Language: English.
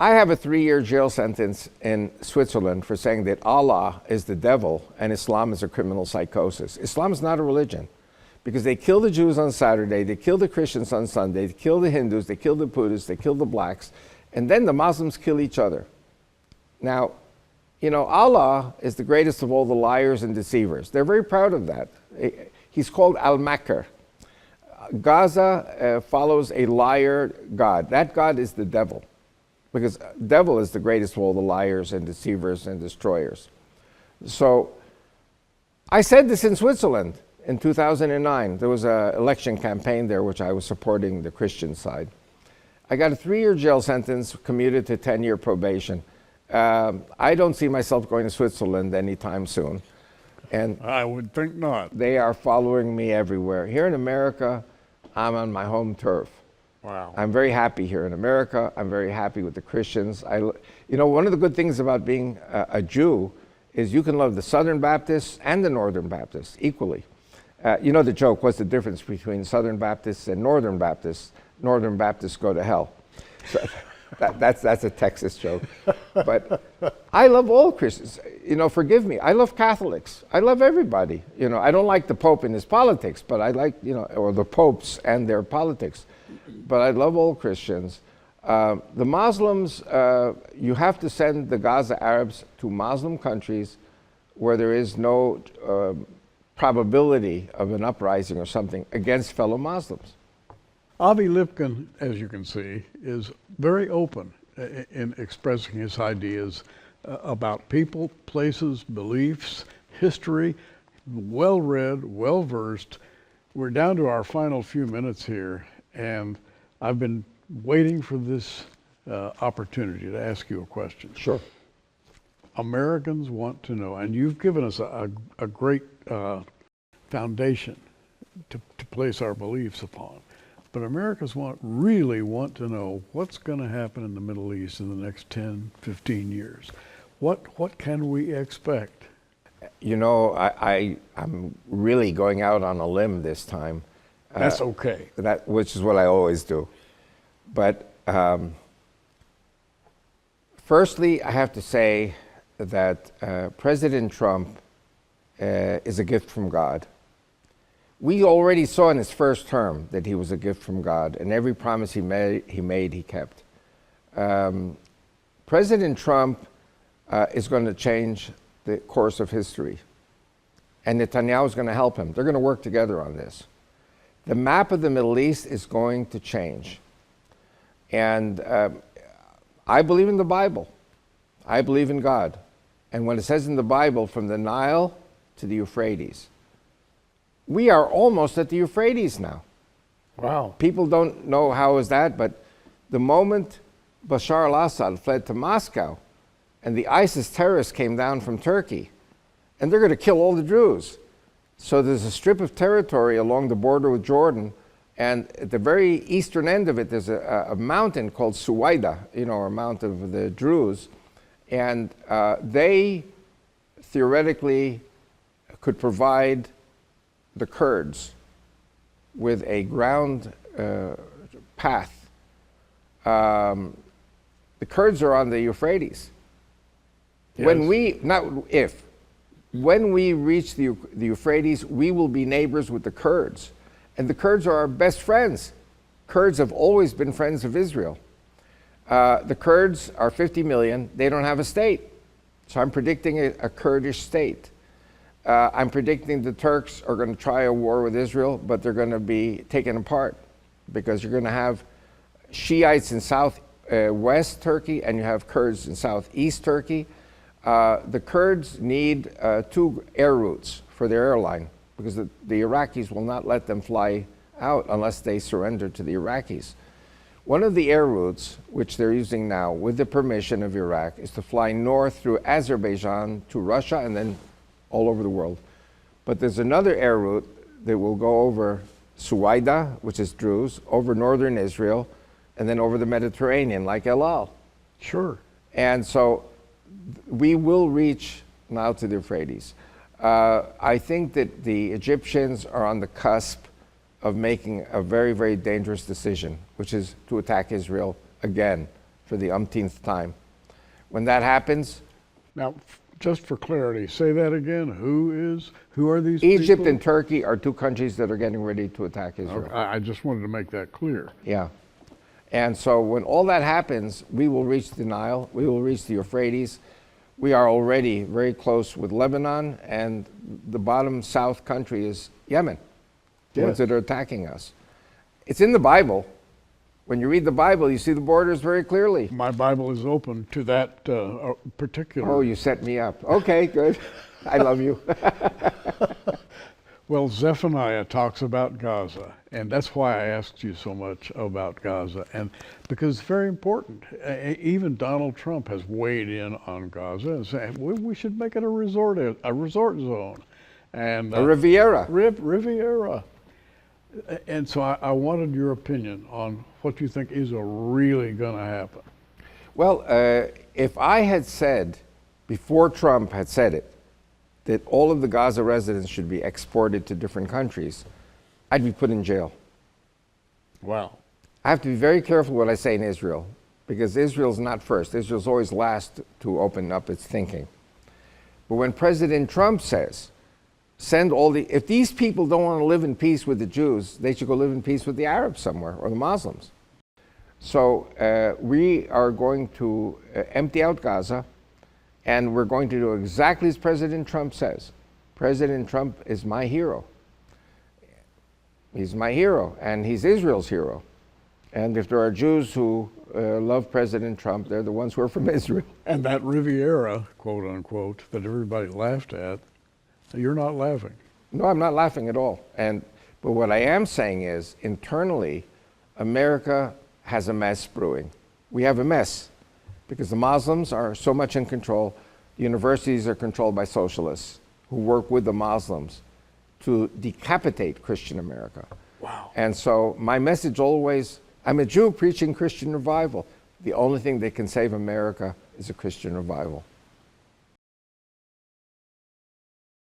I have a 3-year jail sentence in Switzerland for saying that Allah is the devil and Islam is a criminal psychosis. Islam is not a religion because they kill the Jews on Saturday, they kill the Christians on Sunday, they kill the Hindus, they kill the Buddhists, they kill the blacks, and then the Muslims kill each other. Now, you know, Allah is the greatest of all the liars and deceivers. They're very proud of that. He's called Al-Makr. Gaza follows a liar God. That God is the devil, because devil is the greatest of all the liars and deceivers and destroyers. So I said this in Switzerland in 2009. There was an election campaign there which I was supporting the Christian side. I got a 3-year jail sentence commuted to 10-year probation. I don't see myself going to Switzerland anytime soon. And I would think not. They are following me everywhere. Here in America, I'm on my home turf. Wow. I'm very happy here in America. I'm very happy with the Christians. You know, one of the good things about being a Jew is you can love the Southern Baptists and the Northern Baptists equally. You know the joke, what's the difference between Southern Baptists and Northern Baptists? Northern Baptists go to hell. So that's a Texas joke. But I love all Christians. You know, forgive me. I love Catholics. I love everybody. You know, I don't like the Pope and his politics, but I like, you know, or the popes and their politics. But I love all Christians. The Muslims, you have to send the Gaza Arabs to Muslim countries where there is no probability of an uprising or something against fellow Muslims. Avi Lipkin, as you can see, is very open in expressing his ideas about people, places, beliefs, history, well-read, well-versed. We're down to our final few minutes here, and I've been waiting for this opportunity to ask you a question. Sure. Americans want to know, and you've given us a great foundation to place our beliefs upon. But Americans really want to know what's going to happen in the Middle East in the next 10, 15 years. What can we expect? You know, I'm really going out on a limb this time. That's okay. Which is what I always do. But firstly, I have to say that President Trump is a gift from God. We already saw in his first term that he was a gift from God, and every promise he made, he kept. President Trump is going to change the course of history, and Netanyahu is going to help him. They're going to work together on this. The map of the Middle East is going to change. And I believe in the Bible. I believe in God. And when it says in the Bible, from the Nile to the Euphrates, we are almost at the Euphrates now. Wow. People don't know how is that, but the moment Bashar al-Assad fled to Moscow and the ISIS terrorists came down from Turkey, and they're going to kill all the Druze. So there's a strip of territory along the border with Jordan, and at the very eastern end of it, there's a mountain called Suwaida, you know, or Mount of the Druze, and they theoretically could provide the Kurds with a ground path. The Kurds are on the Euphrates. Yes. When we reach the Euphrates, we will be neighbors with the Kurds. And the Kurds are our best friends. Kurds have always been friends of Israel. The Kurds are 50 million. They don't have a state. So I'm predicting a Kurdish state. I'm predicting the Turks are going to try a war with Israel, but they're going to be taken apart because you're going to have Shiites in southwest Turkey and you have Kurds in southeast Turkey. The Kurds need 2 air routes for their airline because the Iraqis will not let them fly out unless they surrender to the Iraqis. One of the air routes, which they're using now with the permission of Iraq, is to fly north through Azerbaijan to Russia and then all over the world. But there's another air route that will go over Suwaida, which is Druze, over northern Israel, and then over the Mediterranean, like El Al. Sure. And so we will reach now to the Euphrates. I think that the Egyptians are on the cusp of making a very, very dangerous decision, which is to attack Israel again for the umpteenth time. When that happens, Now, just for clarity, say that again. Who are these Egypt people? and Turkey are two countries that are getting ready to attack Israel. Okay, I just wanted to make that clear. Yeah. And so when all that happens, we will reach the Nile, we will reach the Euphrates. We are already very close with Lebanon, and the bottom south country is Yemen, the ones Yes. that are attacking us. It's in the Bible. When you read the Bible, you see the borders very clearly. My Bible is open to that particular. Oh, you set me up. Okay, good. I love you. Well, Zephaniah talks about Gaza, and that's why I asked you so much about Gaza, and because it's very important. Even Donald Trump has weighed in on Gaza and said we should make it a resort zone, and A Riviera. Riviera. And so I wanted your opinion on what you think is really going to happen. Well, if I had said, before Trump had said it, that all of the Gaza residents should be exported to different countries, I'd be put in jail. Wow. I have to be very careful what I say in Israel, because Israel's not first. Israel's always last to open up its thinking. But when President Trump says, if these people don't want to live in peace with the Jews, they should go live in peace with the Arabs somewhere, or the Muslims. So we are going to empty out Gaza, and we're going to do exactly as President Trump says. President Trump is my hero. He's my hero, and he's Israel's hero. And if there are Jews who love President Trump, they're the ones who are from Israel. And that Riviera, quote unquote, that everybody laughed at, you're not laughing. No, I'm not laughing at all. But what I am saying is, internally, America has a mess brewing. We have a mess because the Muslims are so much in control. The universities are controlled by socialists who work with the Muslims to decapitate Christian America. Wow. And so my message always, I'm a Jew preaching Christian revival. The only thing that can save America is a Christian revival.